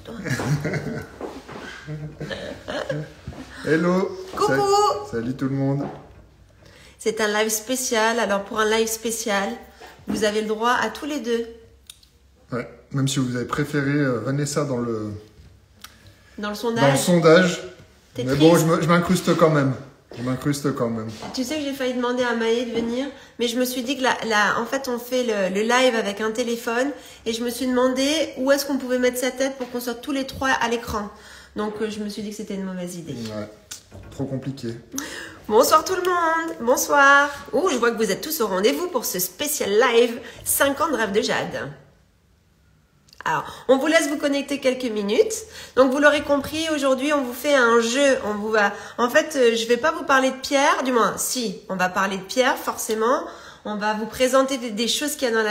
toi. Hello. Coucou. Salut tout le monde. C'est un live spécial. Alors pour un live spécial, vous avez le droit à tous les deux. Ouais, même si vous avez préféré Vanessa dans le sondage. Mais bon, je m'incruste quand même. Tu sais que j'ai failli demander à Maë de venir, mais je me suis dit que en fait, on fait le live avec un téléphone et je me suis demandé où est-ce qu'on pouvait mettre sa tête pour qu'on soit tous les trois à l'écran. Donc, je me suis dit que c'était une mauvaise idée. Ouais, trop compliqué. Bonsoir tout le monde, bonsoir. Je vois que vous êtes tous au rendez-vous pour ce spécial live 5 ans de rêve de Jade. Alors, on vous laisse vous connecter quelques minutes. Donc, vous l'aurez compris, aujourd'hui, on vous fait un jeu. En fait, je vais pas vous parler de Pierre, du moins, si, on va parler de Pierre, forcément. On va vous présenter des choses qu'il y a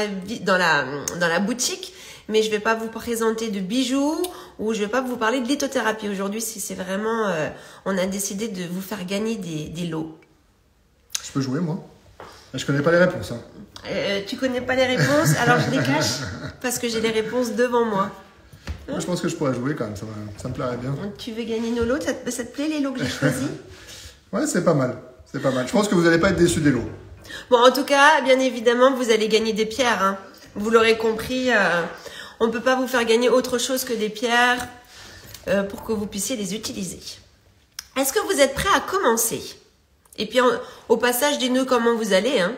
dans la boutique, mais je vais pas vous présenter de bijoux ou je vais pas vous parler de lithothérapie. Aujourd'hui, c'est vraiment, on a décidé de vous faire gagner des lots. Je peux jouer, moi? Je connais pas les réponses, hein. Tu connais pas les réponses, alors je les cache parce que j'ai les réponses devant moi. Moi, je pense que je pourrais jouer quand même, ça me plairait bien. Tu veux gagner nos lots? Ça te plaît les lots que j'ai choisis? Ouais, c'est pas mal. Je pense que vous n'allez pas être déçus des lots. Bon, en tout cas, bien évidemment, vous allez gagner des pierres. Hein. Vous l'aurez compris, on ne peut pas vous faire gagner autre chose que des pierres pour que vous puissiez les utiliser. Est-ce que vous êtes prêts à commencer? Et puis, au passage, dites-nous comment vous allez, hein.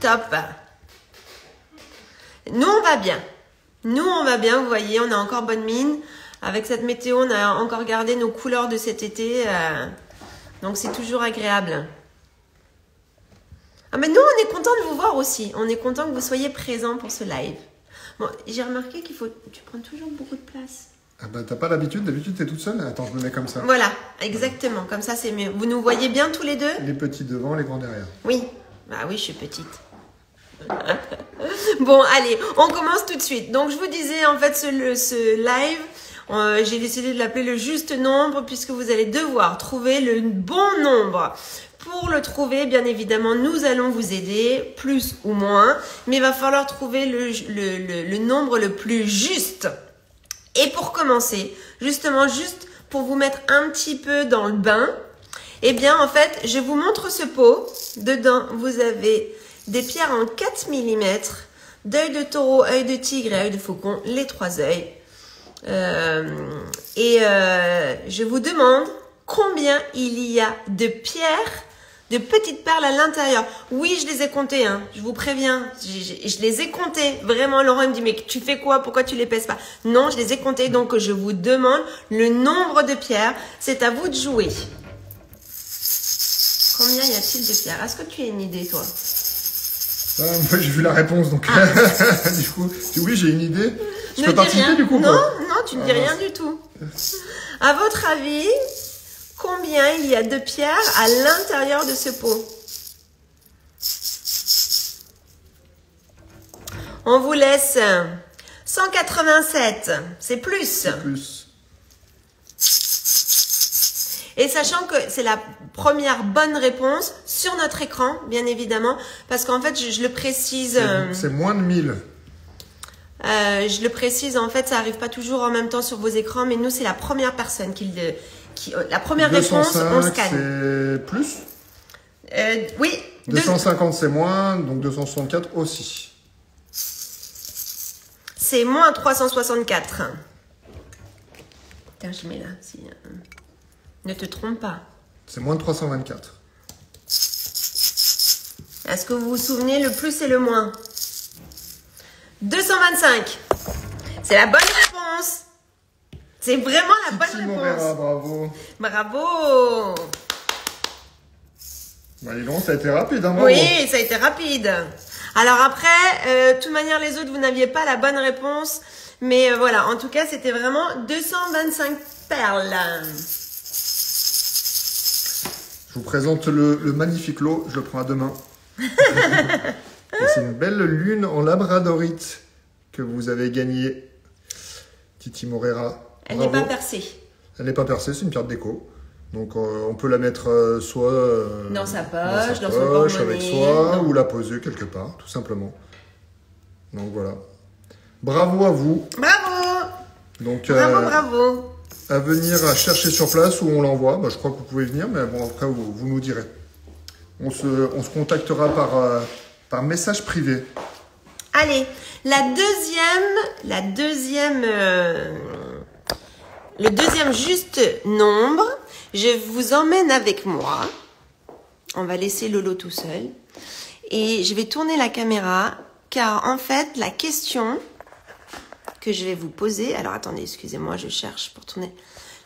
Top. Nous, on va bien. Vous voyez, on a encore bonne mine. Avec cette météo, on a encore gardé nos couleurs de cet été. Donc, c'est toujours agréable. Ah, mais nous, on est content de vous voir aussi. On est content que vous soyez présents pour ce live. Bon, j'ai remarqué tu prends toujours beaucoup de place. Ah bah, t'as pas l'habitude. D'habitude, t'es toute seule. Attends, je me mets comme ça. Voilà, exactement. Comme ça, c'est mieux. Vous nous voyez bien tous les deux? Les petits devant, les grands derrière. Oui. Bah oui, je suis petite. Bon, allez, on commence tout de suite. Donc, je vous disais, en fait, ce live, j'ai décidé de l'appeler le juste nombre puisque vous allez devoir trouver le bon nombre. Pour le trouver, bien évidemment, nous allons vous aider, plus ou moins, mais il va falloir trouver le nombre le plus juste. Et pour commencer, justement, juste pour vous mettre un petit peu dans le bain, eh bien, en fait, je vous montre ce pot. Dedans, vous avez des pierres en 4 mm, d'œil de taureau, œil de tigre et œil de faucon, les 3 œils. Je vous demande combien il y a de pierres, de petites perles à l'intérieur. Oui, je les ai comptées, hein, je vous préviens. Je les ai comptées. Vraiment, Laurent me dit, mais tu fais quoi? Pourquoi tu les pèses pas? Non, je les ai comptées. Donc, je vous demande le nombre de pierres. C'est à vous de jouer. Combien y a-t-il de pierres? Est-ce que tu as une idée, toi? Moi, j'ai vu la réponse, donc du coup, oui, j'ai une idée. Je peux participer du coup? Non, tu ne dis rien du tout. À votre avis, combien il y a de pierres à l'intérieur de ce pot? On vous laisse 187. C'est plus. C'est plus. Et sachant que c'est la première bonne réponse sur notre écran, bien évidemment, parce qu'en fait, je le précise... C'est moins de 1000. Je le précise, en fait, ça n'arrive pas toujours en même temps sur vos écrans, mais nous, c'est la première personne la première 205, réponse, on scanne. C'est plus? Oui. 250, c'est moins, donc 264 aussi. C'est moins 364. Tiens, je mets là. Ne te trompe pas. C'est moins de 324. Est-ce que vous vous souvenez le plus et le moins? 225. C'est la bonne réponse. C'est vraiment la bonne réponse. Bravo. Bravo. Bah, dis donc, ça a été rapide, hein, bravo. Oui, ça a été rapide. Alors après, de toute manière, les autres, vous n'aviez pas la bonne réponse. Mais voilà, en tout cas, c'était vraiment 225 perles. Je vous présente le magnifique lot, je le prends à deux mains. C'est une belle lune en labradorite que vous avez gagnée, Titi Morera. Elle n'est pas percée. Elle n'est pas percée, c'est une pierre de déco. Donc on peut la mettre soit dans sa dans poche, sa dans son poche, porte-monnaie. avec soi, dans- ou la poser quelque part, tout simplement. Donc voilà. Bravo à vous. Bravo! Donc Bravo! à venir à chercher sur place où on l'envoie. Bah, je crois que vous pouvez venir, mais bon, après vous nous direz. On se contactera par message privé. Allez, le deuxième juste nombre, je vous emmène avec moi. On va laisser Lolo tout seul. Et je vais tourner la caméra, car en fait, la question que je vais vous poser... Alors attendez, excusez-moi, je cherche pour tourner.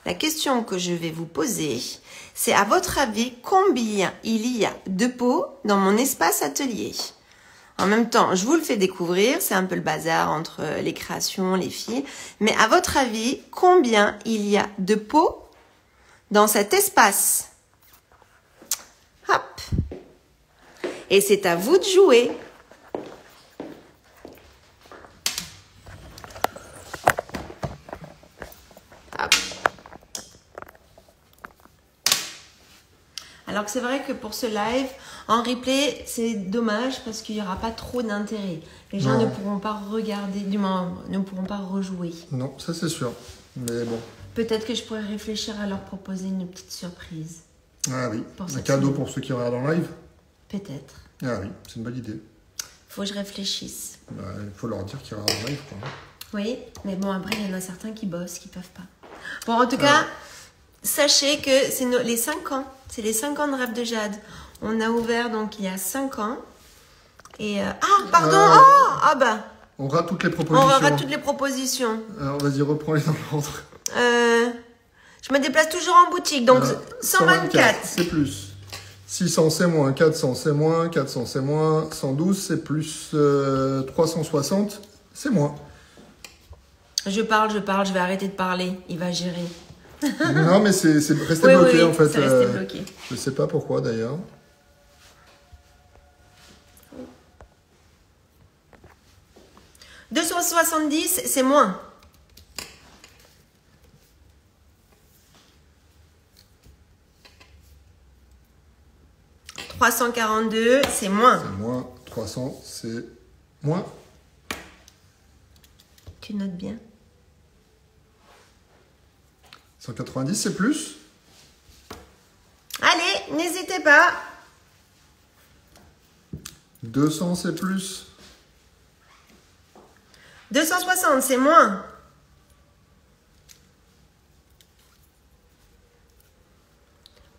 La question que je vais vous poser, c'est à votre avis, combien il y a de pots dans mon espace atelier ? En même temps, je vous le fais découvrir, c'est un peu le bazar entre les créations, les filles. Mais à votre avis, combien il y a de pots dans cet espace ? Hop. Et c'est à vous de jouer. Hop. Alors que c'est vrai que pour ce live, en replay, c'est dommage parce qu'il n'y aura pas trop d'intérêt. Les gens Non. ne pourront pas regarder, du moins, ne pourront pas rejouer. Non, ça c'est sûr. Mais bon. Peut-être que je pourrais réfléchir à leur proposer une petite surprise. Ah oui, Pour un cette cadeau semaine. pour ceux qui regardent en live. Peut-être. Ah oui, c'est une bonne idée. Faut que je réfléchisse. Bah, il faut leur dire qu'ils regardent en live, quoi. Oui, mais bon, après, il y en a certains qui bossent, qui peuvent pas. Bon, en tout cas, sachez que c'est les 5 ans. C'est les 5 ans de Rêve de Jade. On a ouvert, donc, il y a 5 ans. Et... Ah, pardon Ah bah On rate toutes les on propositions. aura toutes les propositions. Alors vas-y, reprends-les dans l'ordre. Je me déplace toujours en boutique, donc 124. C'est plus. 600 c'est moins, 400 c'est moins, 400 c'est moins, 112 c'est plus, 360 c'est moins. Je parle, je vais arrêter de parler. Il va gérer. Non mais c'est resté Oui, bloqué oui, en fait. c'est resté bloqué. Je sais pas pourquoi d'ailleurs. « 270, c'est moins. » 342, c'est moins. C'est moins, 300 c'est moins. Tu notes bien. 190 c'est plus. Allez, n'hésitez pas. 200 c'est plus. 260, c'est moins.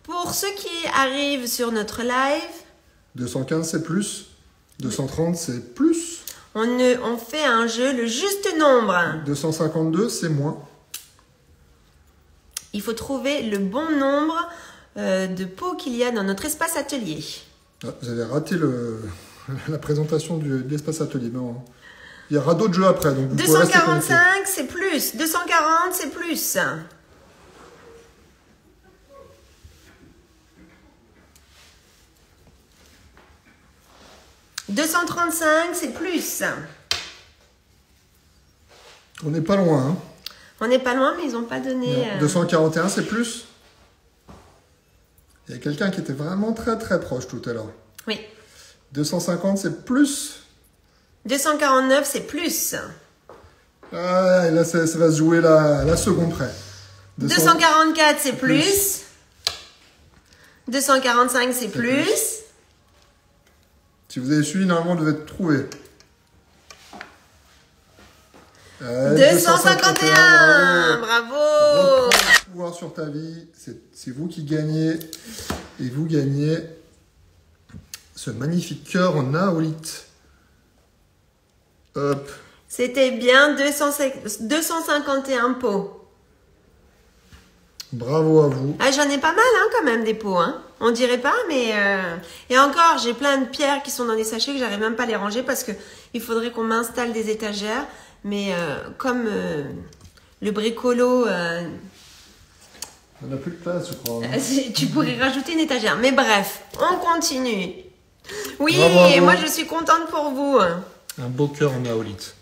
Pour ceux qui arrivent sur notre live, 215 c'est plus. 230 c'est plus. on fait un jeu, le juste nombre. 252 c'est moins. Il faut trouver le bon nombre de pots qu'il y a dans notre espace atelier. Ah, vous avez raté la présentation de l'espace atelier. Non. Il y aura d'autres jeux après. Donc vous pouvez rester connectés. 245, c'est plus. 240, c'est plus. 235, c'est plus. On n'est pas loin. Hein. On n'est pas loin, mais ils n'ont pas donné... 241, c'est plus. Il y a quelqu'un qui était vraiment très très proche tout à l'heure. Oui. 250, c'est plus. 249, c'est plus. Ah, et là, ça va se jouer la seconde près. 244, c'est plus. 245, c'est plus. Si vous avez suivi, normalement, vous devez trouver. 251, bravo. Reprends le pouvoir sur ta vie. C'est vous qui gagnez. Et vous gagnez ce magnifique cœur en aolite. Hop. C'était bien 251 pots. Bravo à vous. Ah, j'en ai pas mal hein, quand même des pots. Hein. On dirait pas, mais... Et encore, j'ai plein de pierres qui sont dans des sachets que j'arrive même pas à les ranger parce que il faudrait qu'on m'installe des étagères. Mais comme le bricolo... On n'a plus de place, je crois. Hein. Tu pourrais rajouter une étagère. Mais bref, on continue. Oui, Bravo. moi je suis contente pour vous. Un beau cœur en aolite.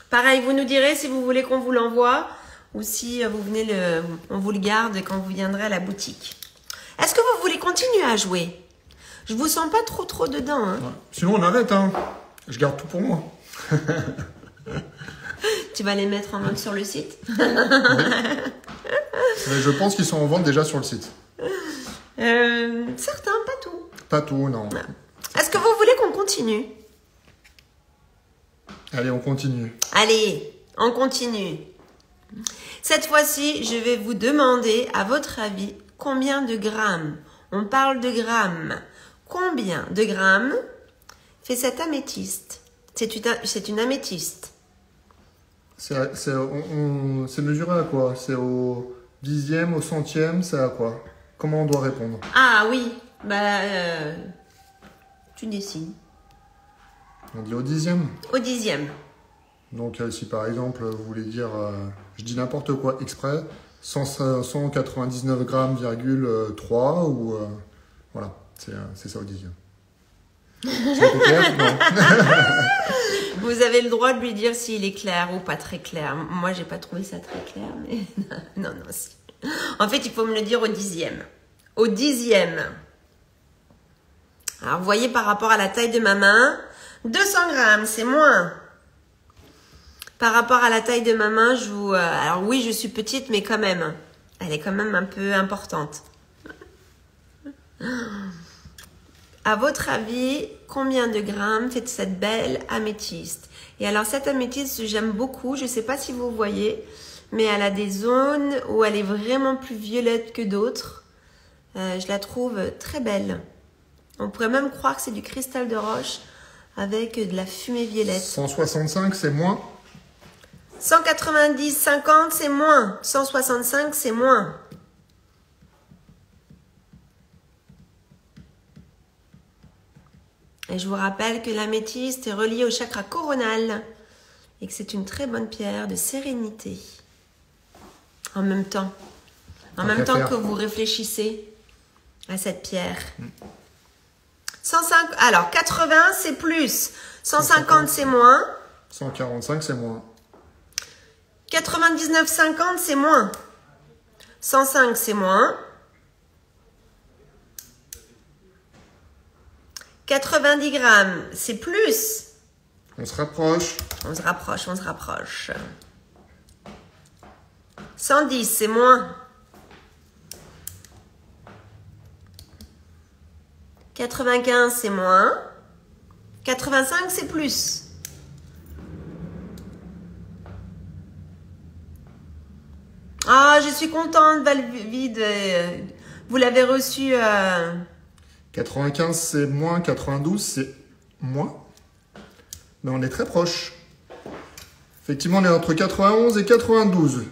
Pareil, vous nous direz si vous voulez qu'on vous l'envoie ou si vous venez on vous le garde quand vous viendrez à la boutique. Est-ce que vous voulez continuer à jouer? Je vous sens pas trop dedans. Hein. Ouais. Sinon, on arrête. Hein. Je garde tout pour moi. Tu vas les mettre en vente sur le site? Oui. Mais je pense qu'ils sont en vente déjà sur le site. Certains, pas tout. Pas tout, non. Est-ce que vous voulez qu'on continue? Allez, on continue. Allez, on continue. Cette fois-ci, je vais vous demander, à votre avis, combien de grammes? On parle de grammes. Combien de grammes fait cette améthyste? C'est une améthyste. C'est mesuré à quoi? C'est au dixième, au centième, c'est à quoi? Comment on doit répondre? Ah oui, tu décides. On dit au dixième. Au dixième. Donc si par exemple vous voulez dire, je dis n'importe quoi exprès, 199 grammes,3 ou voilà, c'est ça au dixième. C'est clair? Non. Vous avez le droit de lui dire s'il est clair ou pas très clair. Moi, j'ai pas trouvé ça très clair, mais non, si. En fait, il faut me le dire au dixième. Au dixième. Alors, vous voyez, par rapport à la taille de ma main, 200 grammes, c'est moins. Par rapport à la taille de ma main, alors oui, je suis petite, mais quand même. Elle est quand même un peu importante. À votre avis, combien de grammes fait cette belle améthyste? Et alors, cette améthyste, j'aime beaucoup. Je ne sais pas si vous voyez, mais elle a des zones où elle est vraiment plus violette que d'autres. Je la trouve très belle. On pourrait même croire que c'est du cristal de roche avec de la fumée violette. 165, c'est moins. 190, 50, c'est moins. 165, c'est moins. Et je vous rappelle que l'améthyste est reliée au chakra coronal et que c'est une très bonne pierre de sérénité. En même temps. En même temps que vous réfléchissez à cette pierre. 105, alors 80 c'est plus. 150 c'est moins. 145 c'est moins. 99, 50 c'est moins. 105 c'est moins. 90 grammes, c'est plus. On se rapproche. On se rapproche, on se rapproche. 110, c'est moins. 95, c'est moins. 85, c'est plus. Ah, je suis contente, Valvide. Vous l'avez reçu... 95 c'est moins, 92 c'est moins. Mais on est très proche. Effectivement, on est entre 91 et 92.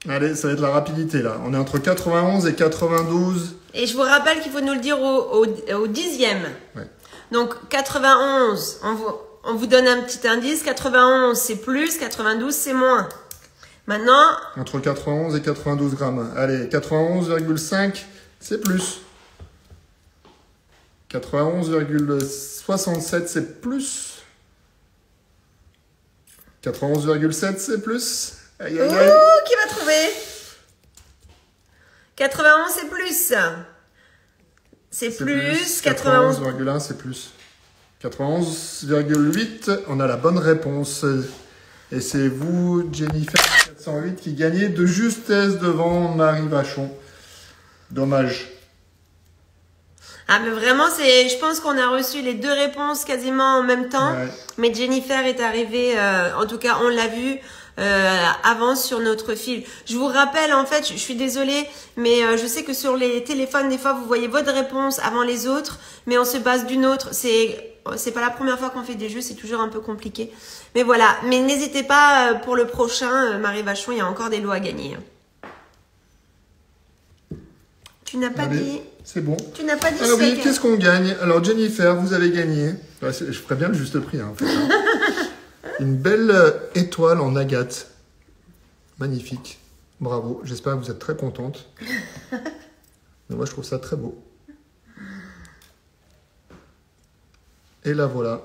Allez, ça va être la rapidité là. On est entre 91 et 92. Et je vous rappelle qu'il faut nous le dire au dixième. Ouais. Donc 91, on vous donne un petit indice. 91 c'est plus, 92 c'est moins. Maintenant... Entre 91 et 92 grammes. Allez, 91,5 c'est plus. 91,67 c'est plus. 91,7 c'est plus. Aïe, aïe, aïe. Ouh, qui va trouver? 91 c'est plus. C'est plus. 91,1 c'est plus. 91,8, on a la bonne réponse. Et c'est vous, Jennifer 408, qui gagnez de justesse devant Marie Vachon. Dommage. Ah mais vraiment, je pense qu'on a reçu les deux réponses quasiment en même temps. Ouais. Mais Jennifer est arrivée, en tout cas on l'a vu avant sur notre fil. Je vous rappelle, en fait, je suis désolée, mais je sais que sur les téléphones, des fois vous voyez votre réponse avant les autres, mais on se base d'une autre. C'est pas la première fois qu'on fait des jeux, c'est toujours un peu compliqué. Mais voilà, mais n'hésitez pas pour le prochain, Marie Vachon, il y a encore des lots à gagner. Tu n'as pas dit... C'est bon. Tu n'as pas dit alors oui, qu'est-ce qu'on gagne? Alors Jennifer, vous avez gagné. Je ferais bien le juste prix, hein, en fait, hein. Une belle étoile en agate. Magnifique. Bravo. J'espère que vous êtes très contente. Mais moi, je trouve ça très beau. Et la voilà.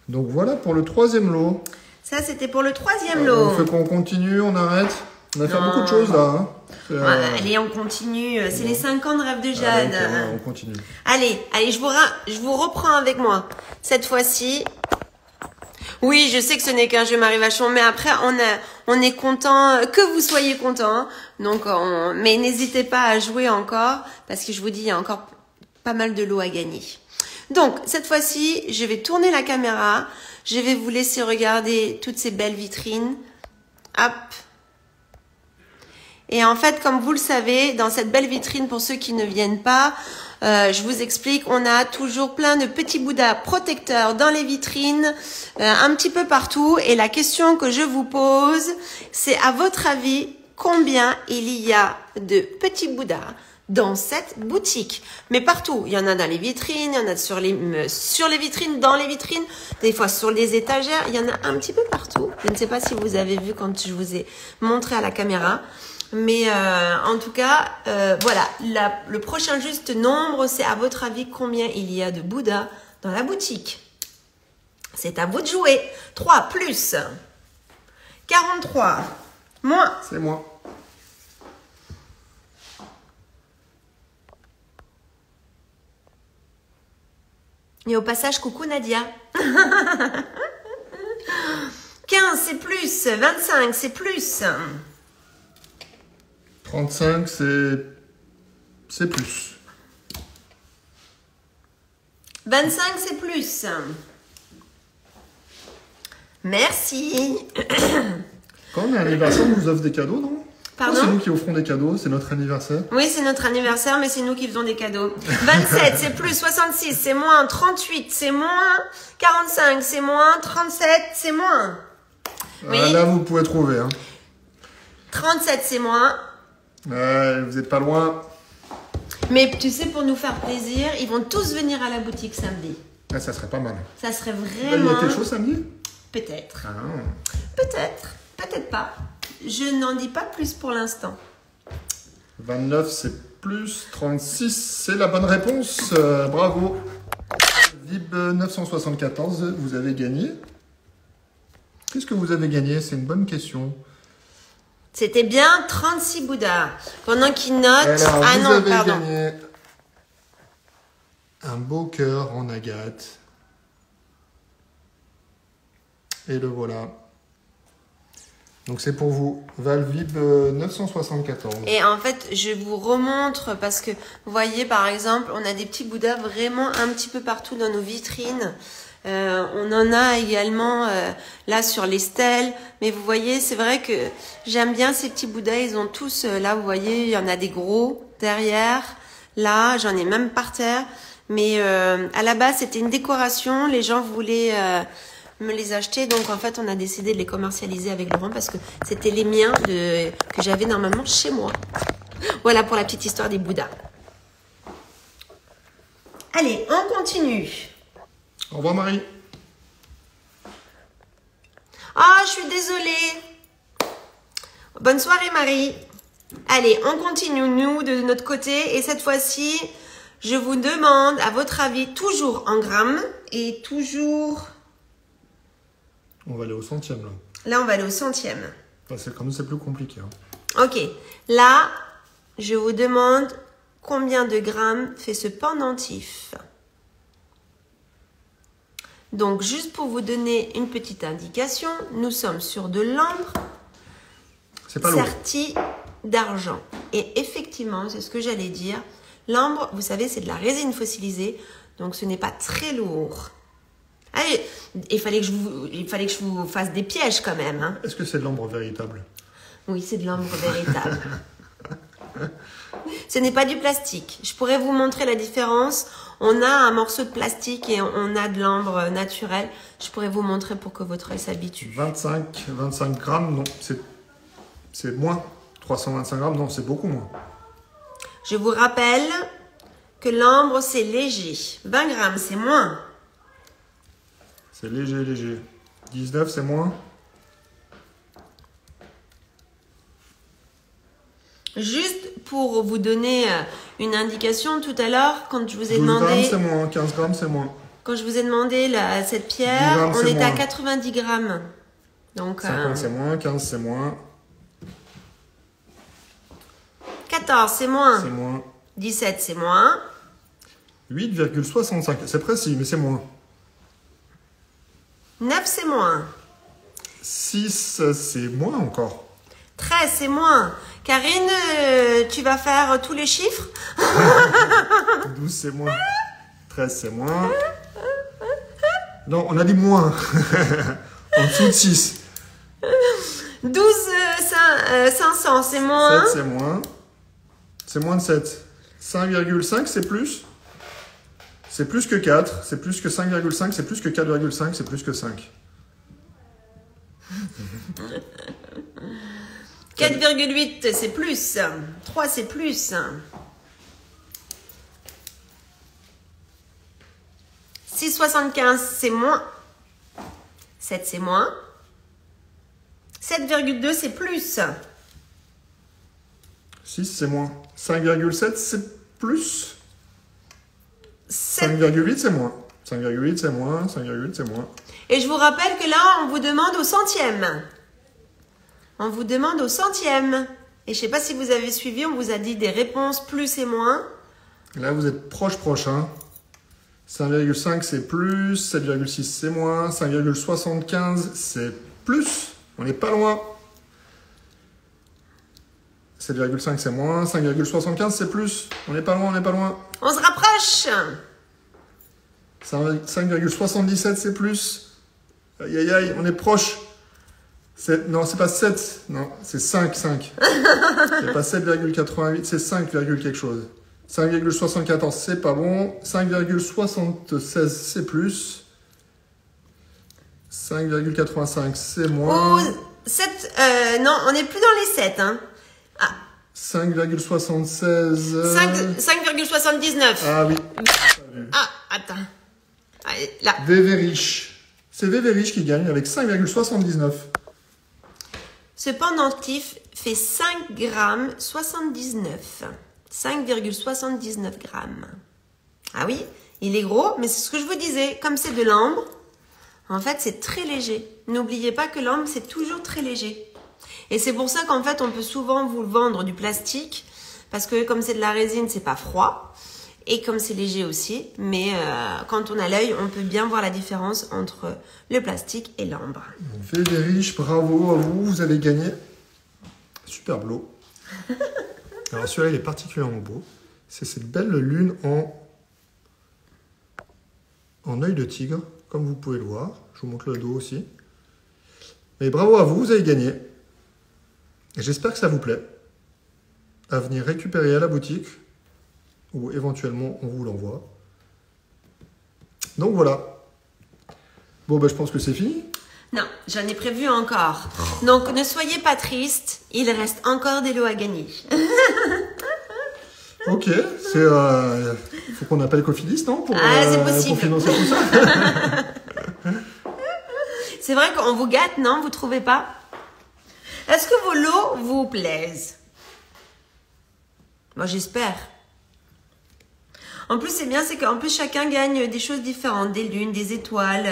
Donc voilà pour le troisième lot. Ça, c'était pour le troisième lot. On fait qu'on continue, on arrête. On va faire beaucoup de choses là. Hein. Allez, on continue. C'est les 5 ans de rêve de Jade. Allez, on continue. Allez, je vous reprends avec moi. Cette fois-ci. Oui, je sais que ce n'est qu'un jeu Marie Vachon, mais après, on est content, que vous soyez content. Donc, mais n'hésitez pas à jouer encore, parce que je vous dis, il y a encore pas mal de lots à gagner. Donc, cette fois-ci, je vais tourner la caméra. Je vais vous laisser regarder toutes ces belles vitrines. Hop. Et en fait, comme vous le savez, dans cette belle vitrine, pour ceux qui ne viennent pas, je vous explique, on a toujours plein de petits bouddhas protecteurs dans les vitrines, un petit peu partout. Et la question que je vous pose, c'est à votre avis, combien il y a de petits bouddhas dans cette boutique? Mais partout, il y en a dans les vitrines, il y en a sur les vitrines, dans les vitrines, des fois sur les étagères, il y en a un petit peu partout. Je ne sais pas si vous avez vu quand je vous ai montré à la caméra. Mais en tout cas, voilà, le prochain juste nombre, c'est à votre avis combien il y a de Bouddha dans la boutique. C'est à vous de jouer. 3 plus 43 moins. C'est moi. Et au passage, coucou Nadia. 15, c'est plus. 25, c'est plus. 35, c'est plus. 25, c'est plus. Merci. Quand on est anniversaire, on nous offre des cadeaux, non? Pardon? C'est nous qui offrons des cadeaux, c'est notre anniversaire. Oui, c'est notre anniversaire, mais c'est nous qui faisons des cadeaux. 27, c'est plus. 66, c'est moins. 38, c'est moins. 45, c'est moins. 37, c'est moins. Oui. Là, vous pouvez trouver. Hein. 37, c'est moins. Ouais, vous n'êtes pas loin. Mais tu sais, pour nous faire plaisir, ils vont tous venir à la boutique samedi. Ah, ça serait pas mal. Ça serait Là, vraiment... il y a quelque chose samedi? Peut-être. Ah. Peut-être. Peut-être pas. Je n'en dis pas plus pour l'instant. 29, c'est plus. 36, c'est la bonne réponse. Bravo. Vib 974, vous avez gagné. Qu'est-ce que vous avez gagné? C'est une bonne question. C'était bien 36 Bouddhas. Pendant qu'ils notent... Alors, ah vous non, avez pardon. gagné un beau cœur en agate. Et le voilà. Donc c'est pour vous, Valvib 974. Et en fait, je vous remontre parce que, vous voyez, par exemple, on a des petits Bouddhas vraiment un petit peu partout dans nos vitrines. On en a également là sur les stèles. Mais vous voyez, c'est vrai que j'aime bien ces petits Bouddhas. Ils ont tous, là, vous voyez, il y en a des gros derrière. Là, j'en ai même par terre. Mais à la base, c'était une décoration. Les gens voulaient... me les acheter, donc en fait on a décidé de les commercialiser avec Laurent parce que c'était les miens que j'avais normalement chez moi. Voilà pour la petite histoire des Bouddhas. Allez, on continue. Au revoir Marie. Ah, je suis désolée. Bonne soirée Marie. Allez, on continue nous de notre côté et cette fois-ci, je vous demande à votre avis toujours en grammes et toujours... On va aller au centième là. Là, on va aller au centième. Parce que comme c'est plus compliqué. Hein. Ok. Là, je vous demande combien de grammes fait ce pendentif. Donc, juste pour vous donner une petite indication, nous sommes sur de l'ambre sertie d'argent. Et effectivement, c'est ce que j'allais dire. L'ambre, vous savez, c'est de la résine fossilisée, donc ce n'est pas très lourd. Allez, il fallait que je vous fasse des pièges quand même. Hein. Est-ce que c'est de l'ambre véritable? Oui, c'est de l'ambre véritable. Ce n'est pas du plastique. Je pourrais vous montrer la différence. On a un morceau de plastique et on a de l'ambre naturel. Je pourrais vous montrer pour que votre œil s'habitue. 25 grammes, non, c'est moins. 325 grammes, non, c'est beaucoup moins. Je vous rappelle que l'ambre, c'est léger. 20 grammes, c'est moins. C'est léger, léger. 19, c'est moins. Juste pour vous donner une indication, tout à l'heure, quand je vous ai 12 demandé... grammes, c'est moins. 15 grammes, c'est moins. Quand je vous ai demandé cette pierre, on était à 90 grammes. Donc, 50 c'est moins, 15 c'est moins. 14 c'est moins. C'est moins. 17 c'est moins. 8,65. C'est précis, mais c'est moins. 9 c'est moins. 6 c'est moins encore. 13 c'est moins. Karine, tu vas faire tous les chiffres? 12 c'est moins. 13 c'est moins. Non, on a dit moins. En dessous de 6. 12 500 c'est moins. 7 c'est moins. C'est moins de 7. 5,5 c'est plus. C'est plus que 4. C'est plus que 5,5. C'est plus que 4,5. C'est plus que 5. 4,8 c'est plus. 3 c'est plus. 6,75 c'est moins. 7 c'est moins. 7,2 c'est plus. 6 c'est moins. 5,7 c'est plus. 7. 5,8 c'est moins. 5,8 c'est moins. 5,8 c'est moins. Et je vous rappelle que là, on vous demande au centième. On vous demande au centième. Et je ne sais pas si vous avez suivi, on vous a dit des réponses plus et moins. Là, vous êtes proche, hein. 5,5 c'est plus. 7,6 c'est moins. 5,75 c'est plus. On n'est pas loin. 7,5 c'est moins. 5,75 c'est plus. On n'est pas loin, on n'est pas loin. On se rapproche. 5,77 c'est plus. Aïe aïe aïe, on est proche. Non, c'est pas 7. Non, c'est 5. C'est pas 7,88, c'est 5, quelque chose. 5,74 c'est pas bon. 5,76 c'est plus. 5,85 c'est moins. Oh, 7, non, on n'est plus dans les 7. Hein. Ah. 5,76. 5,79. Ah oui. Ah, attends. Allez, là. Vévérich. C'est Vévérich qui gagne avec 5,79. Ce pendentif fait 5 grammes 79. 5,79 grammes. Ah oui, il est gros, mais c'est ce que je vous disais. Comme c'est de l'ambre, en fait, c'est très léger. N'oubliez pas que l'ambre, c'est toujours très léger. Et c'est pour ça qu'en fait, on peut souvent vous vendre du plastique. Parce que comme c'est de la résine, c'est pas froid. Et comme c'est léger aussi. Mais quand on a l'œil, on peut bien voir la différence entre le plastique et l'ambre. Vévérich, bravo à vous. Vous avez gagné. Superbe lot. Alors celui-là, il est particulièrement beau. C'est cette belle lune en œil de tigre, comme vous pouvez le voir. Je vous montre le dos aussi. Mais bravo à vous, vous avez gagné. Et j'espère que ça vous plaît. À venir récupérer à la boutique, ou éventuellement on vous l'envoie. Donc voilà. Bon, ben, je pense que c'est fini. Non, j'en ai prévu encore. Donc ne soyez pas tristes, il reste encore des lots à gagner. Ok, il faut qu'on appelle Cofidis, non, pour financer tout ça. C'est vrai qu'on vous gâte, non? Vous trouvez pas? Est-ce que vos lots vous plaisent? Moi, j'espère. En plus, c'est bien, c'est qu'en plus, chacun gagne des choses différentes. Des lunes, des étoiles,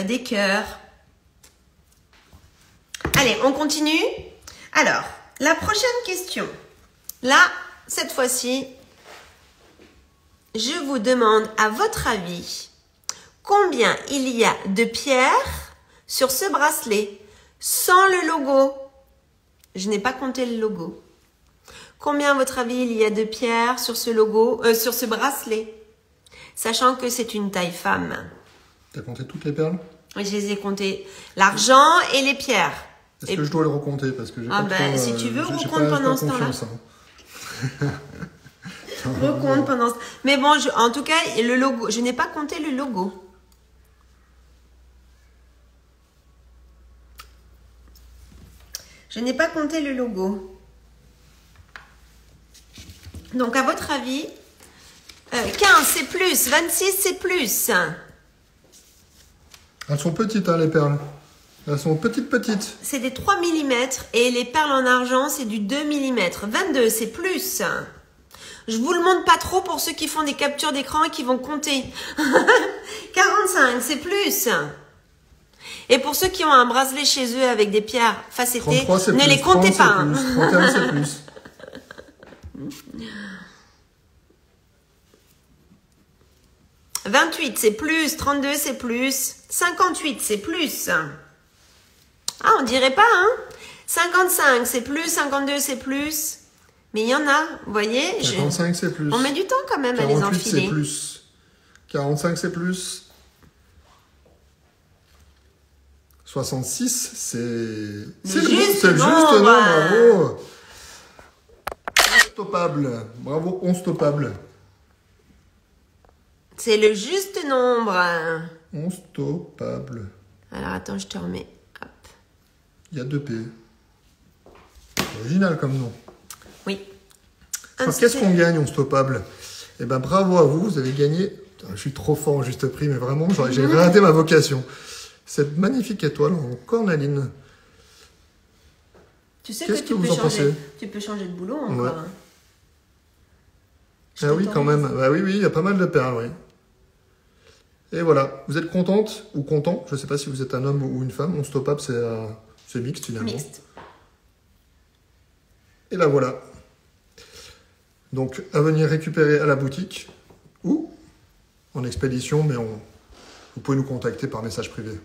des cœurs. Allez, on continue. Alors, la prochaine question. Là, cette fois-ci, je vous demande, à votre avis, combien il y a de pierres sur ce bracelet sans le logo? Je n'ai pas compté le logo. Combien, à votre avis, il y a de pierres sur ce logo, sur ce bracelet, sachant que c'est une taille femme? Tu as compté toutes les perles? Oui, je les ai comptées. L'argent et les pierres. Est-ce que je dois le recompter? Parce que j'ai pas trop, si tu veux, recompte pendant ce temps-là. Recompte pendant ce temps. Mais bon, en tout cas, le logo, je n'ai pas compté le logo. Je n'ai pas compté le logo. Donc, à votre avis, 15 c'est plus, 26 c'est plus. Elles sont petites, hein, les perles. Elles sont petites. C'est des 3 mm et les perles en argent, c'est du 2 mm. 22, c'est plus. Je vous le montre pas trop pour ceux qui font des captures d'écran et qui vont compter. 45, c'est plus. Et pour ceux qui ont un bracelet chez eux avec des pierres facettées, 33, c'est ne plus. les comptez 30, pas. c'est Hein. plus. 31, c'est plus. 28, c'est plus. 32, c'est plus. 58, c'est plus. Ah, on dirait pas, hein. 55, c'est plus. 52, c'est plus. Mais il y en a, vous voyez. 55, c'est plus. On met du temps quand même à les 48, enfiler. c'est plus. 45, c'est plus. 66, c'est le juste nombre. Bravo. Unstoppable. Bravo, unstoppable. C'est le juste nombre. Unstoppable. Alors, attends, je te remets. Hop. Il y a 2 P. Original comme nom. Oui. Alors, qu'est-ce qu'on gagne, unstoppable? Eh ben, bravo à vous, vous avez gagné. Putain, je suis trop fort en juste prix, mais vraiment, j'ai raté ma vocation. Cette magnifique étoile en cornaline. Tu sais Qu'est-ce que que vous en pensez? tu peux changer de boulot encore. Ouais. Hein. Ah oui, quand même. Bah oui, il y a pas mal de perles, oui. Et voilà. Vous êtes contente ou content? Je ne sais pas si vous êtes un homme ou une femme. Unstoppable, c'est mixte finalement. Mixte. Et là, voilà. Donc, à venir récupérer à la boutique ou en expédition, mais vous pouvez nous contacter par message privé.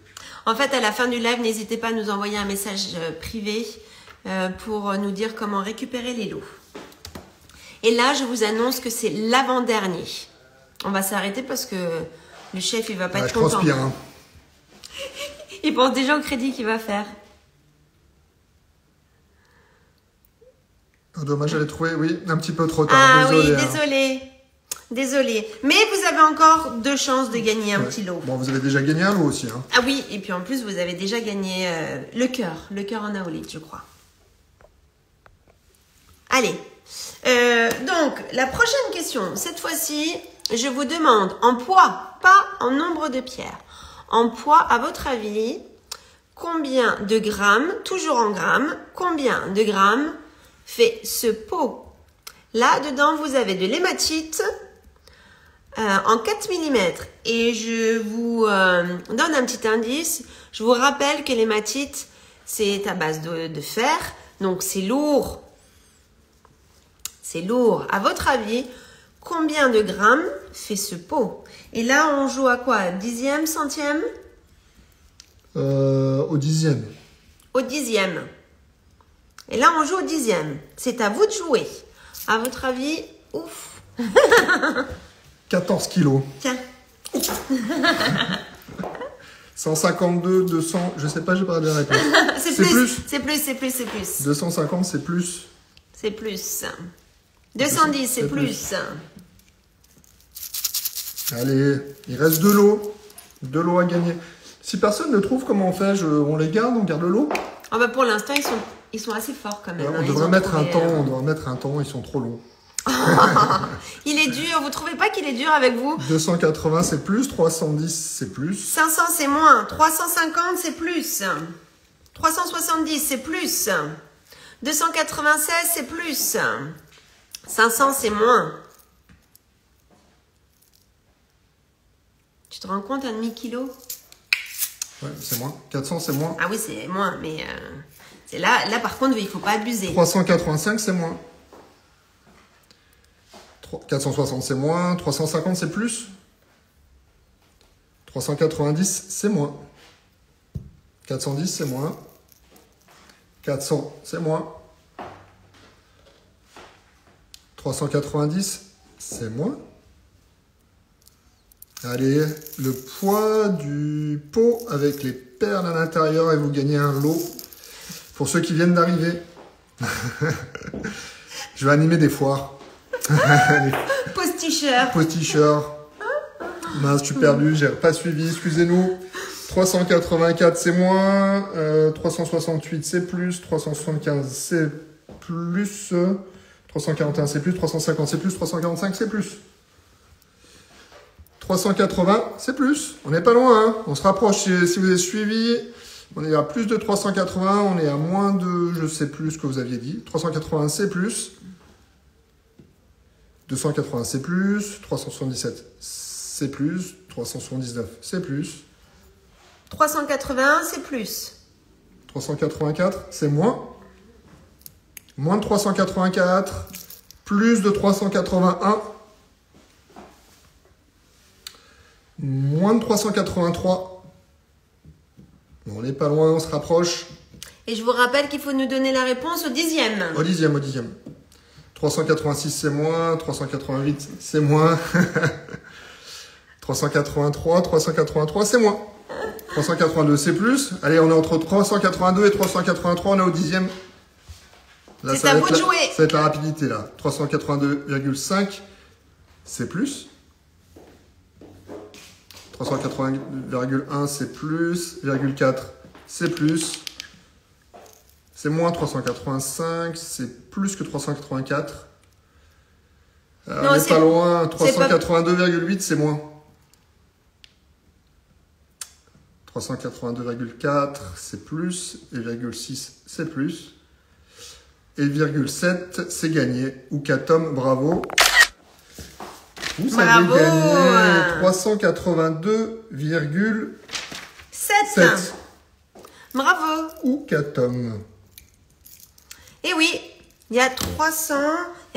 En fait, à la fin du live, n'hésitez pas à nous envoyer un message privé pour nous dire comment récupérer les lots. Et là, je vous annonce que c'est l'avant-dernier. On va s'arrêter parce que le chef, il va pas être content. Je transpire, hein. Il pense déjà au crédit qu'il va faire. Oh, dommage, j'allais trouver, oui, un petit peu trop tard. Ah désolé, oui, désolé. Désolé. Mais vous avez encore 2 chances de gagner un petit lot. Bon, vous avez déjà gagné un lot aussi. Hein. Ah oui, et puis en plus, vous avez déjà gagné le cœur en aolite, je crois. Allez. Donc, la prochaine question. Cette fois-ci, je vous demande en poids, pas en nombre de pierres. En poids, à votre avis, combien de grammes, toujours en grammes, combien de grammes fait ce pot? Là, dedans, vous avez de l'hématite en 4 mm. Et je vous donne un petit indice. Je vous rappelle que l'hématite, c'est à base de fer. Donc, c'est lourd. C'est lourd. À votre avis, combien de grammes fait ce pot? Et là, on joue à quoi? Dixième, centième? Au dixième. Au dixième. Et là, on joue au dixième. C'est à vous de jouer. À votre avis, ouf. 14 kilos. Tiens. 152, 200, je sais pas, j'ai pas la réponse. C'est plus. C'est plus, c'est plus, c'est plus. 250, c'est plus. C'est plus. 210, c'est plus. Allez, il reste 2 lots. 2 lots à gagner. Si personne ne trouve comment on fait, on les garde, on garde le lot. Ah bah pour l'instant, ils sont assez forts quand même. Ouais, hein. on devrait mettre un temps, on devrait mettre un temps, ils sont trop longs. Il est dur, vous trouvez pas qu'il est dur avec vous? 280 c'est plus, 310 c'est plus. 500 c'est moins, 350 c'est plus. 370 c'est plus. 296 c'est plus. 500 c'est moins. Tu te rends compte, un demi-kilo? Ouais, c'est moins. 400 c'est moins. Ah oui, c'est moins, mais c'est là par contre, il faut pas abuser. 385 c'est moins. 460 c'est moins. 350 c'est plus. 390 c'est moins. 410 c'est moins. 400 c'est moins. 390 c'est moins. Allez, le poids du pot avec les perles à l'intérieur et vous gagnez un lot pour ceux qui viennent d'arriver. Je vais animer des foires. Posticheur. Posticheur. Mince, je suis perdu, j'ai pas suivi, excusez-nous. 384 c'est moins, 368 c'est plus, 375 c'est plus, 341 c'est plus, 350 c'est plus, 345 c'est plus. 380, c'est plus. On n'est pas loin, hein. On se rapproche. Si vous avez suivi, on est à plus de 380, on est à moins de, je sais plus ce que vous aviez dit. 380, c'est plus. 280, c'est plus. 377, c'est plus. 379, c'est plus. 381, c'est plus. 384, c'est moins. Moins de 384, plus de 381, moins de 383. On n'est pas loin, on se rapproche. Et je vous rappelle qu'il faut nous donner la réponse au dixième. Au dixième. 386, c'est moins. 388, c'est moins. 383, c'est moins. 382, c'est plus. Allez, on est entre 382 et 383, on est au dixième. Là, c'est à vous de jouer. Ça va être la rapidité, là. 382,5, c'est plus. 380,1, c'est plus. 0,4, c'est plus. C'est moins 385, c'est plus que 384. Non, on n'est pas loin. 382,8, c'est moins. 382,4, c'est plus. Et 0,6, c'est plus. Et 0,7, c'est gagné. Oukatom, bravo. Vous avez gagné 382,7. Bravo. Oukatom. Et oui, il y a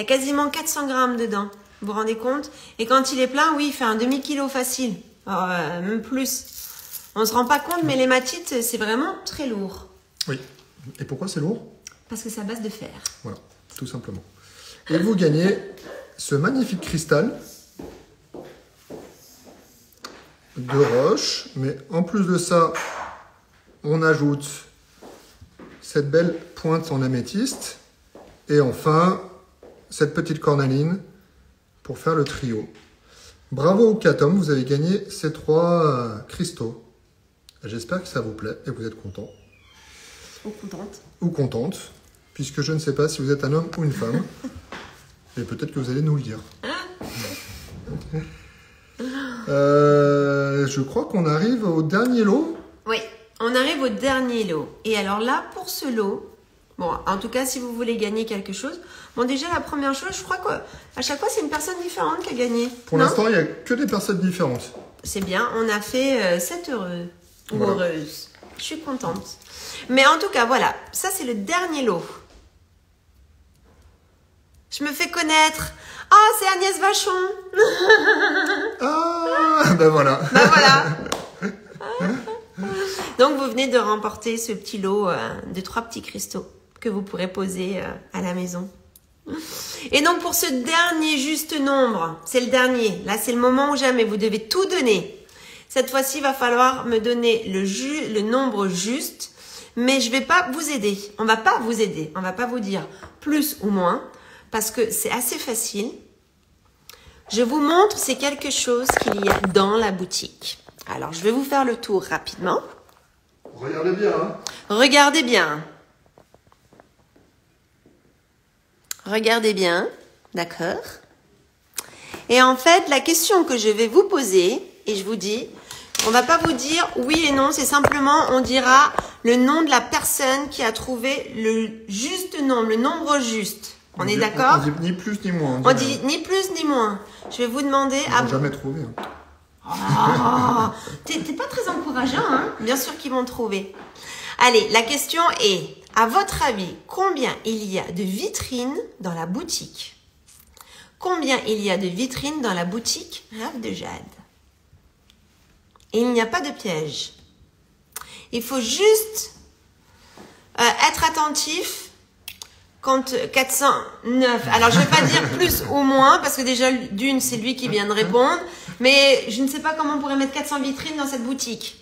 quasiment 400 grammes dedans. Vous vous rendez compte? Et quand il est plein, oui, il fait un demi-kilo facile. Même plus. On se rend pas compte, mais l'hématite, c'est vraiment très lourd. Oui. Et pourquoi c'est lourd? Parce que c'est à base de fer. Voilà, tout simplement. Et vous gagnez ce magnifique cristal de roche. Mais en plus de ça, on ajoute cette belle pointe en améthyste. Et enfin, cette petite cornaline pour faire le trio. Bravo Oukatom, vous avez gagné ces 3 cristaux. J'espère que ça vous plaît et que vous êtes content. Ou contente. Ou contente, puisque je ne sais pas si vous êtes un homme ou une femme. Et peut-être que vous allez nous le dire. Je crois qu'on arrive au dernier lot. Oui, on arrive au dernier lot. Et alors là, pour ce lot, bon, en tout cas, si vous voulez gagner quelque chose, bon, déjà, la première chose, je crois qu'à chaque fois, c'est une personne différente qui a gagné. Pour l'instant, il n'y a que des personnes différentes. C'est bien, on a fait 7 heureux ou voilà. heureuses. Je suis contente. Mais en tout cas, voilà, ça, c'est le dernier lot. Je me fais connaître. Ah, c'est Agnès Vachon. Ah, ben voilà. Ben voilà. Donc, vous venez de remporter ce petit lot de 3 petits cristaux que vous pourrez poser à la maison. Et donc, pour ce dernier juste nombre, c'est le dernier. Là, c'est le moment où jamais vous devez tout donner. Cette fois-ci, il va falloir me donner le nombre juste. Mais je ne vais pas vous aider. On ne va pas vous aider. On ne va pas vous dire plus ou moins. Parce que c'est assez facile. Je vous montre, c'est quelque chose qu'il y a dans la boutique. Alors, je vais vous faire le tour rapidement. Regardez bien. Hein. Regardez bien. Regardez bien. D'accord. Et en fait, la question que je vais vous poser, et je vous dis, on ne va pas vous dire oui et non, c'est simplement, on dira le nom de la personne qui a trouvé le juste nombre, le nombre juste. On est d'accord? On dit ni plus ni moins. On dit ni plus ni moins. Je vais vous demander... Ils n'ont jamais trouvé. Hein. Oh, t'es pas très encourageant, hein? Bien sûr qu'ils vont trouver. Allez, la question est, à votre avis, combien il y a de vitrines dans la boutique? Combien il y a de vitrines dans la boutique Rave de Jade? Et il n'y a pas de piège. Il faut juste être attentif quand 409. Alors, je ne vais pas dire plus ou moins, parce que déjà, d'une, c'est lui qui vient de répondre. Mais je ne sais pas comment on pourrait mettre 400 vitrines dans cette boutique.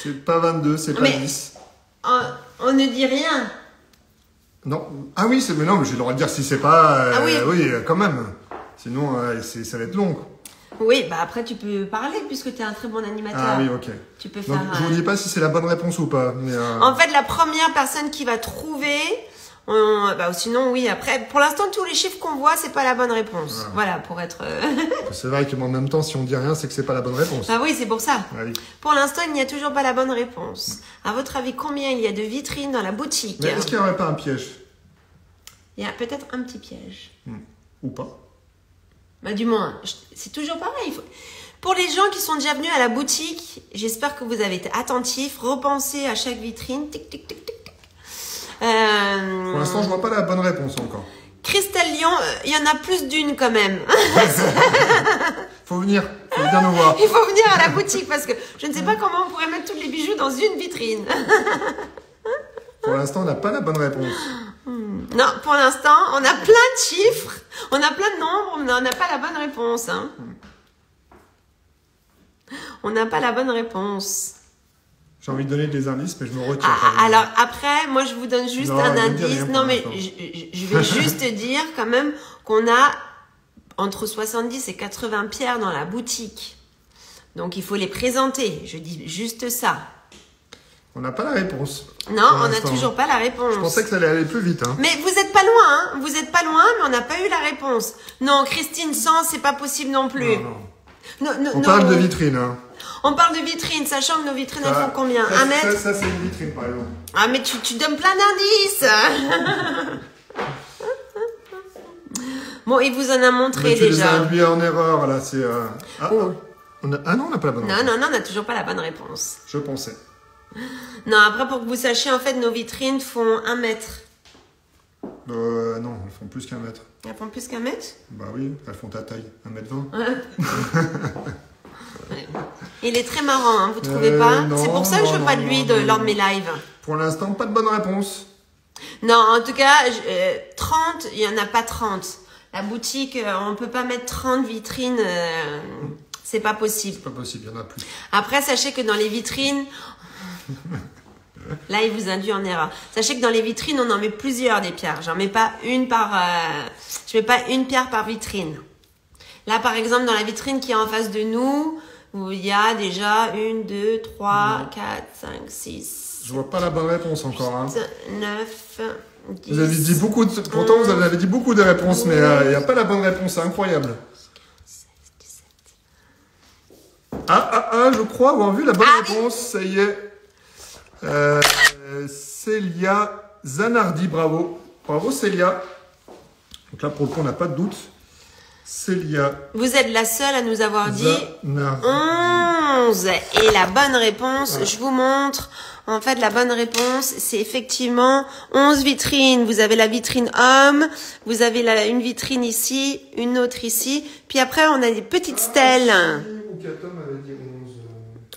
C'est pas 22, c'est pas 10. On ne dit rien. Non. Ah oui, mais non, mais j'ai le droit de dire si c'est pas... Ah oui. Oui, quand même. Sinon, ça va être long. Oui, bah après tu peux parler puisque tu es un très bon animateur. Ah oui, ok. Tu peux Donc, faire... je vous dis pas si c'est la bonne réponse ou pas. Mais En fait, la première personne qui va trouver... sinon, oui, après, pour l'instant, tous les chiffres qu'on voit, c'est pas la bonne réponse. Voilà, pour être... c'est vrai qu'en même temps, si on dit rien, c'est que c'est pas la bonne réponse. Ah oui, c'est pour ça. Ah oui. Pour l'instant, il n'y a toujours pas la bonne réponse. À votre avis, combien il y a de vitrines dans la boutique? Mais est-ce qu'il n'y aurait pas un piège? Il y a peut-être un petit piège. Ou pas? Bah, du moins, c'est toujours pareil. Pour les gens qui sont déjà venus à la boutique, j'espère que vous avez été attentifs, repensez à chaque vitrine. Tic, tic, tic, tic, tic. Pour l'instant, je vois pas la bonne réponse encore. Cristal Lion, il y en a plus d'une quand même. Faut venir nous voir. Il faut venir à la boutique parce que je ne sais pas comment on pourrait mettre tous les bijoux dans une vitrine. Pour l'instant, on n'a pas la bonne réponse. Non, pour l'instant, on a plein de chiffres, on a plein de nombres, mais on n'a pas la bonne réponse. Hein. On n'a pas la bonne réponse. J'ai envie de donner des indices, mais je me retire. Alors après, moi je vous donne juste un indice. Non, mais je vais juste dire quand même qu'on a entre 70 et 80 pierres dans la boutique. Donc il faut les présenter. Je dis juste ça. On n'a pas la réponse. Non, on n'a toujours pas la réponse. Je pensais que ça allait aller plus vite. Hein. Mais vous êtes pas loin, hein. Vous êtes pas loin, mais on n'a pas eu la réponse. Non, Christine, 100, c'est pas possible non plus. Non. On parle de vitrine. Hein. On parle de vitrine, sachant que nos vitrines, elles font combien? 1 mètre? Ça c'est une vitrine, par exemple. Ah, mais tu donnes plein d'indices. Bon, il vous en a montré mais tu déjà. les as induits en erreur, là. C'est. Ah non, on n'a pas la bonne réponse. Non, on n'a toujours pas la bonne réponse. Je pensais. Non, après, pour que vous sachiez, en fait, nos vitrines font 1 mètre. Non, elles font plus qu'1 mètre. Elles font plus qu'1 mètre? Bah oui, elles font ta taille, 1,20 m. Il est très marrant, hein, vous trouvez pas? C'est pour ça que je veux pas de lui lors de mes lives. Pour l'instant, pas de bonne réponse. Non, en tout cas, 30, il n'y en a pas 30. La boutique, on peut pas mettre 30 vitrines, c'est pas possible. C'est pas possible, il y en a plus. Après, sachez que dans les vitrines... Là, il vous induit en erreur. Sachez que dans les vitrines, on en met plusieurs des pierres. J'en mets pas une par... je mets pas une pierre par vitrine. Là, par exemple, dans la vitrine qui est en face de nous, il y a déjà 1, 2, 3, 4, 5, 6... Je vois pas la bonne réponse encore. Hein. 9, 10... Vous avez dit beaucoup de... Pourtant, vous avez dit beaucoup de réponses, mais il n'y a pas la bonne réponse. C'est incroyable. 16, 17... je crois avoir vu la bonne réponse. Ça y est. Célia Zanardi, bravo. Bravo, Célia. Donc là, pour le coup, on n'a pas de doute. Célia. Vous êtes la seule à nous avoir dit Zanardi. 11. Et la bonne réponse, je vous montre. En fait, la bonne réponse, c'est effectivement 11 vitrines. Vous avez la vitrine homme, vous avez une vitrine ici, une autre ici. Puis après, on a des petites stèles.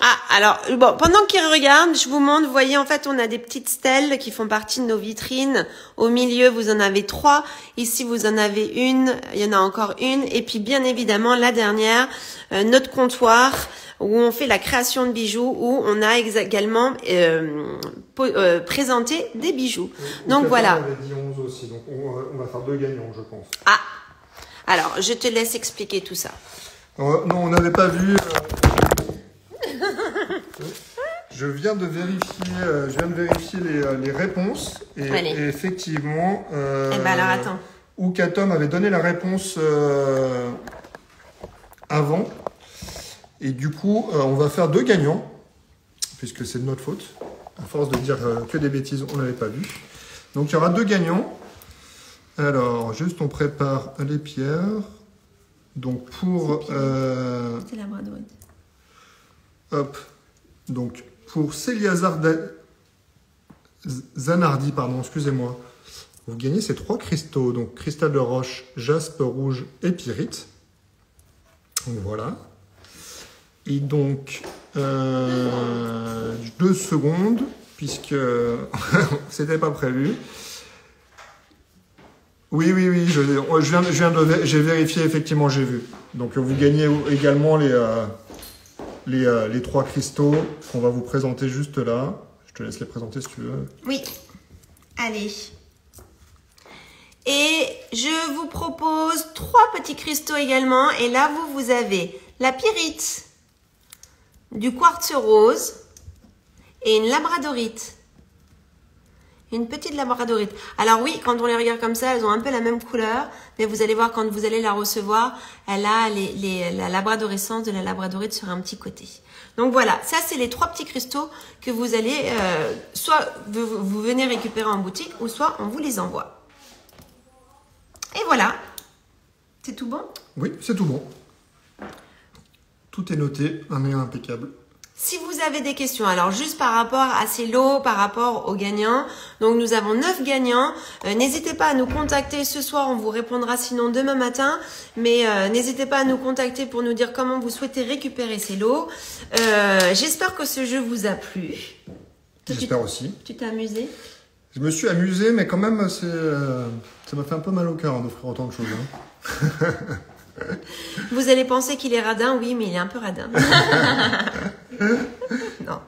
Ah, alors, bon, pendant qu'il regarde, je vous montre, vous voyez, en fait, on a des petites stèles qui font partie de nos vitrines. Au milieu, vous en avez 3. Ici, vous en avez une. Il y en a encore une. Et puis, bien évidemment, la dernière, notre comptoir, où on fait la création de bijoux, où on a également présenté des bijoux. Donc, voilà. On avait dit 11 aussi, donc on va faire 2 gagnants, je pense. Ah, alors, je te laisse expliquer tout ça. Non, on n'avait pas vu... Je viens de vérifier les réponses et effectivement, alors attends. Oukatom avait donné la réponse avant et du coup on va faire 2 gagnants puisque c'est de notre faute. À force de dire que des bêtises, on l'avait pas vu. Donc il y aura 2 gagnants. Alors juste on prépare les pierres. Donc pour C'est la bradouille. Hop. Donc, pour Célia Zanardi, pardon, excusez-moi, vous gagnez ces 3 cristaux. Donc, cristal de roche, jaspe rouge et pyrite. Donc, voilà. Et donc, 2 secondes, puisque c'était pas prévu. Oui, j'ai vérifié, effectivement, j'ai vu. Donc, vous gagnez également les 3 cristaux qu'on va vous présenter juste là. Je te laisse les présenter si tu veux. Oui. Allez. Et je vous propose 3 petits cristaux également. Et là, vous avez la pyrite, du quartz rose et une labradorite. Une petite labradorite. Alors oui, quand on les regarde comme ça, elles ont un peu la même couleur. Mais vous allez voir, quand vous allez la recevoir, elle a la labradorescence de la labradorite sur un petit côté. Donc voilà, ça c'est les 3 petits cristaux que vous allez, soit vous venez récupérer en boutique, ou soit on vous les envoie. Et voilà. C'est tout bon? Oui, c'est tout bon. Tout est noté, un mail impeccable. Si vous avez des questions, alors juste par rapport à ces lots, par rapport aux gagnants, donc nous avons 9 gagnants. N'hésitez pas à nous contacter ce soir, on vous répondra sinon demain matin. Mais n'hésitez pas à nous contacter pour nous dire comment vous souhaitez récupérer ces lots. J'espère que ce jeu vous a plu. J'espère aussi. Tu t'es amusé? Je me suis amusé, mais quand même, ça m'a fait un peu mal au cœur d'offrir autant de choses. Hein. Vous allez penser qu'il est radin, oui, mais il est un peu radin. Non,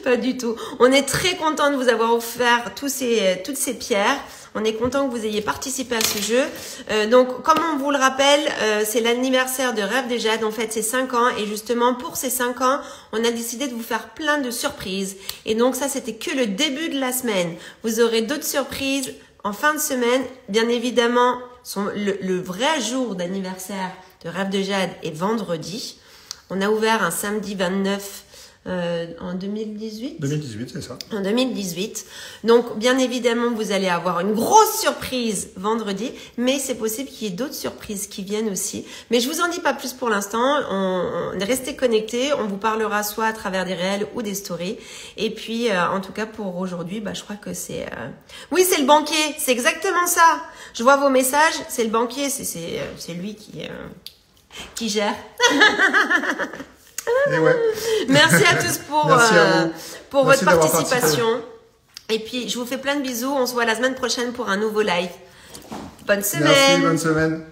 pas du tout. On est très content de vous avoir offert toutes ces pierres. On est content que vous ayez participé à ce jeu. Donc, comme on vous le rappelle, c'est l'anniversaire de Rêve de Jade. En fait, c'est 5 ans. Et justement, pour ces 5 ans, on a décidé de vous faire plein de surprises. Et donc, ça, c'était que le début de la semaine. Vous aurez d'autres surprises en fin de semaine. Bien évidemment, le vrai jour d'anniversaire de Rêve de Jade est vendredi. On a ouvert un samedi 29 en 2018. 2018, c'est ça. En 2018. Donc, bien évidemment, vous allez avoir une grosse surprise vendredi, mais c'est possible qu'il y ait d'autres surprises qui viennent aussi. Mais je vous en dis pas plus pour l'instant. Restez connectés. On vous parlera soit à travers des réels ou des stories. Et puis, en tout cas, pour aujourd'hui, je crois que c'est... Oui, c'est le banquier. C'est exactement ça. Je vois vos messages. C'est le banquier. C'est lui qui gère. Et ouais. Merci à tous pour Merci votre participation. Et puis, je vous fais plein de bisous. On se voit la semaine prochaine pour un nouveau live. Bonne semaine. Merci, bonne semaine.